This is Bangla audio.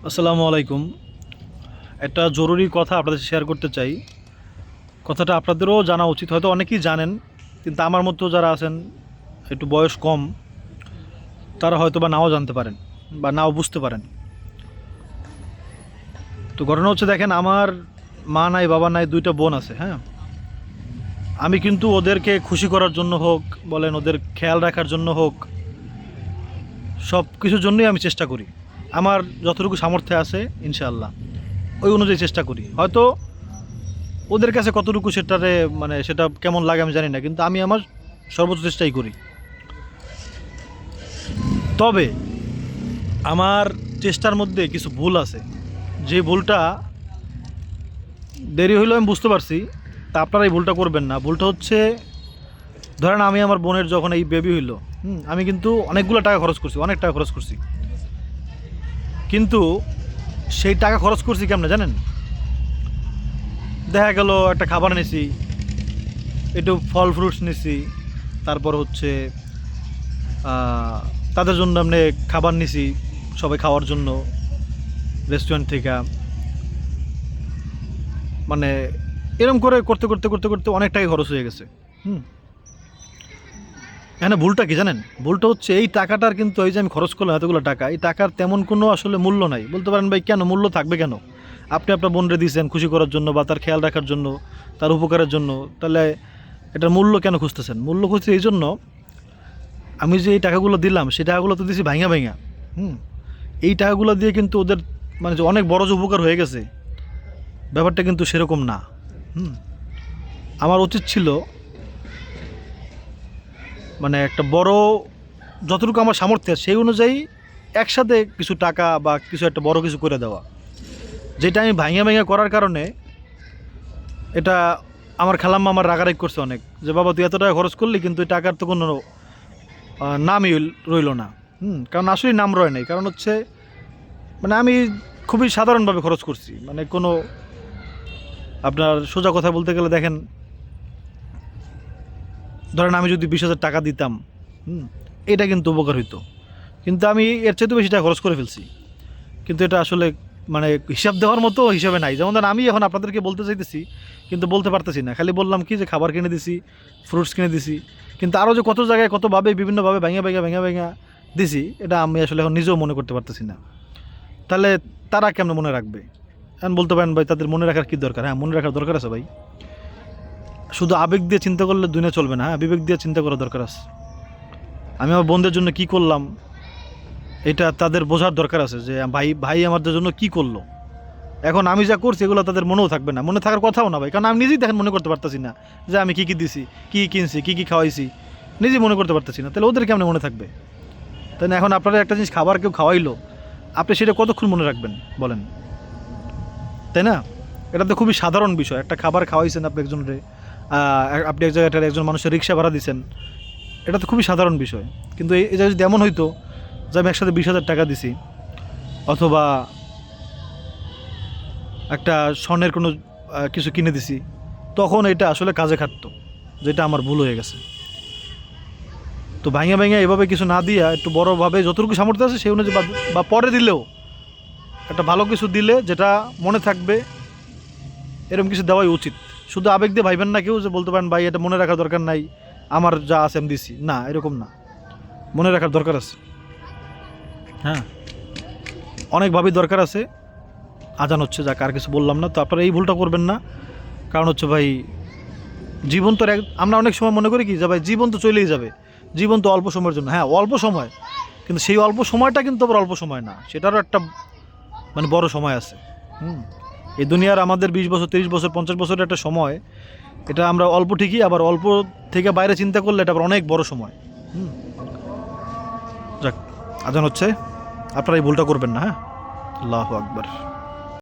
আসসালামু আলাইকুম। একটা জরুরি কথা আপনাদের শেয়ার করতে চাই। কথাটা আপনাদেরও জানা উচিত, হয়তো অনেকেই জানেন, কিন্তু আমার মতো যারা আছেন একটু বয়স কম তারা হয়তো বা নাও জানতে পারেন বা নাও বুঝতে পারেন। তো ঘটনা হচ্ছে, দেখেন, আমার মা নাই, বাবা নাই, দুইটা বোন আছে। হ্যাঁ, আমি কিন্তু ওদেরকে খুশি করার জন্য হোক বলেন, ওদের খেয়াল রাখার জন্য হোক, সব কিছুর জন্যই আমি চেষ্টা করি। আমার যতটুকু সামর্থ্য আছে ইনশাআল্লাহ ওই অনুযায়ী চেষ্টা করি। হয়তো ওদের কাছে কতটুকু সেটারে সেটা কেমন লাগে আমি জানি না, কিন্তু আমি আমার সর্বোচ্চ চেষ্টাই করি। তবে আমার চেষ্টার মধ্যে কিছু ভুল আছে, যে ভুলটা দেরি হইলেও আমি বুঝতে পারছি। তা আপনারা এই ভুলটা করবেন না। ভুলটা হচ্ছে, ধরেন আমি আমার বোনের যখন এই বেবি হইলো, আমি কিন্তু অনেকগুলো টাকা খরচ করছি, অনেক টাকা খরচ করছি। কিন্তু সেই টাকা খরচ করছি কেমনে জানেন? দেখা গেল একটা খাবার নিছি, একটু ফল ফ্রুটস নিছি, তারপর হচ্ছে তাদের জন্য এমনি খাবার নিছি, সবাই খাওয়ার জন্য রেস্টুরেন্ট থেকে। মানে এরকম করে করতে করতে করতে করতে অনেক টাকা খরচ হয়ে গেছে। হুম এখানে ভুলটা কি জানেন? ভুলটা হচ্ছে এই টাকাটার, কিন্তু এই যে আমি খরচ করলাম এতগুলো টাকা, এই টাকার তেমন কোনো আসলে মূল্য নাই। বলতে পারেন, ভাই কেন মূল্য থাকবে কেন? আপনি আপনার বোনরে দিয়েছেন খুশি করার জন্য বা তার খেয়াল রাখার জন্য, তার উপকারের জন্য, তাহলে এটার মূল্য কেন খুঁজতেছেন? মূল্য খুঁজতে এই জন্য, আমি যে এই টাকাগুলো দিলাম সেই টাকাগুলো তো দিয়েছি ভাঙা ভাঙা। হুম এই টাকাগুলো দিয়ে কিন্তু ওদের যে অনেক বড় যে উপকার হয়ে গেছে, ব্যাপারটা কিন্তু সেরকম না। হুম আমার উচিত ছিল একটা বড়, যতটুকু আমার সামর্থ্য আছে সেই অনুযায়ী একসাথে কিছু টাকা বা কিছু একটা বড় কিছু করে দেওয়া। যেটা আমি ভাঙা ভাঙা করার কারণে এটা আমার খালাম্মা আমার রাগারাগ করছে অনেক, যে বাবা তুই এত টাকা খরচ করলি কিন্তু এই টাকার তো কোনো নামই রইল না। কারণ আসলেই নাম রয় নাই। কারণ হচ্ছে আমি খুবই সাধারণভাবে খরচ করছি। কোনো, আপনার সোজা কথা বলতে গেলে, দেখেন, ধরেন আমি যদি 20,000 টাকা দিতাম, এটা কিন্তু উপকার হইতো, কিন্তু আমি এর চাইতে বেশি টাকা খরচ করে ফেলছি। কিন্তু এটা আসলে হিসাব দেওয়ার মতো হিসাবে নাই। যেমন ধরেন আমি এখন আপনাদেরকে বলতে চাইতেছি কিন্তু বলতে পারতেছি না, খালি বললাম কি যে খাবার কিনে দিছি, ফ্রুটস কিনে দিছি, কিন্তু আরও যে কত জায়গায় কতভাবে বিভিন্নভাবে ভেঙে ভেঙে ভেঙে ভেঙে দিছি, এটা আমি আসলে এখন নিজেও মনে করতে পারতেছি না। তাহলে তারা কেমন মনে রাখবে? এখন বলতে পারেন, ভাই তাদের মনে রাখার কী দরকার? হ্যাঁ, মনে রাখার দরকার আছে ভাই। শুধু আবেগ দিয়ে চিন্তা করলে দুনিয়া চলবে না। হ্যাঁ, বিবেক দিয়ে চিন্তা করার দরকার আছে। আমি আমার বোনদের জন্য কি করলাম এটা তাদের বোঝার দরকার আছে, যে ভাই ভাই আমাদের জন্য কি করলো। এখন আমি যা করছি এগুলো তাদের মনেও থাকবে না, মনে থাকার কথাও না ভাই, কারণ আমি নিজেই দেখেন মনে করতে পারতেছি না যে আমি কী কী দিছি, কী কিনছি, কী কী খাওয়াইছি, নিজেই মনে করতে পারতেছি না। তাহলে ওদের কেমন মনে থাকবে? তাই না? এখন আপনারা একটা জিনিস খাবার কেউ খাওয়াইলো, আপনি সেটা কতক্ষণ মনে রাখবেন বলেন? তাই না? এটা তো খুবই সাধারণ বিষয়। একটা খাবার খাওয়াইছেন আপনি একজনরে, আপনি এক জায়গায় একজন মানুষের রিক্সা ভাড়া দিচ্ছেন, এটা তো খুবই সাধারণ বিষয়। কিন্তু এই যদি এমন হইতো যে আমি একসাথে 20,000 টাকা দিছি, অথবা একটা স্বর্ণের কোনো কিছু কিনে দিছি, তখন এটা আসলে কাজে খাটতো, যেটা আমার ভুল হয়ে গেছে। তো ভাঙা ভাঙা এভাবে কিছু না দিয়া একটু বড়োভাবে যতটুকু সামর্থ্য আছে সেই অনুযায়ী, বা পরে দিলেও একটা ভালো কিছু দিলে যেটা মনে থাকবে, এরকম কিছু দেওয়াই উচিত। শুধু আবেগ দিয়ে ভাইবেন না কেউ, যে বলতে পারেন ভাই এটা মনে রাখার দরকার নাই, আমার যা আছে আমি দিছি। না, এরকম না, মনে রাখার দরকার আছে। হ্যাঁ, অনেকভাবেই দরকার আছে। আজান হচ্ছে, যাক আর কিছু বললাম না। তো আপনারা এই ভুলটা করবেন না। কারণ হচ্ছে ভাই, জীবন তো আমরা অনেক সময় মনে করি কি যে ভাই জীবন তো চলেই যাবে, জীবন তো অল্প সময়ের জন্য। হ্যাঁ, অল্প সময়, কিন্তু সেই অল্প সময়টা কিন্তু আবার অল্প সময় না, সেটারও একটা বড় সময় আছে। এই দুনিয়ার আমাদের 20 বছর, 30 বছর, 50 বছরের একটা সময়, এটা আমরা অল্প ঠিকই, আবার অল্প থেকে বাইরে চিন্তা করলে এটা আবার অনেক বড় সময়। যাক, আজান হচ্ছে, আপনারা এই ভুলটা করবেন না। হ্যাঁ, আল্লাহু আকবার।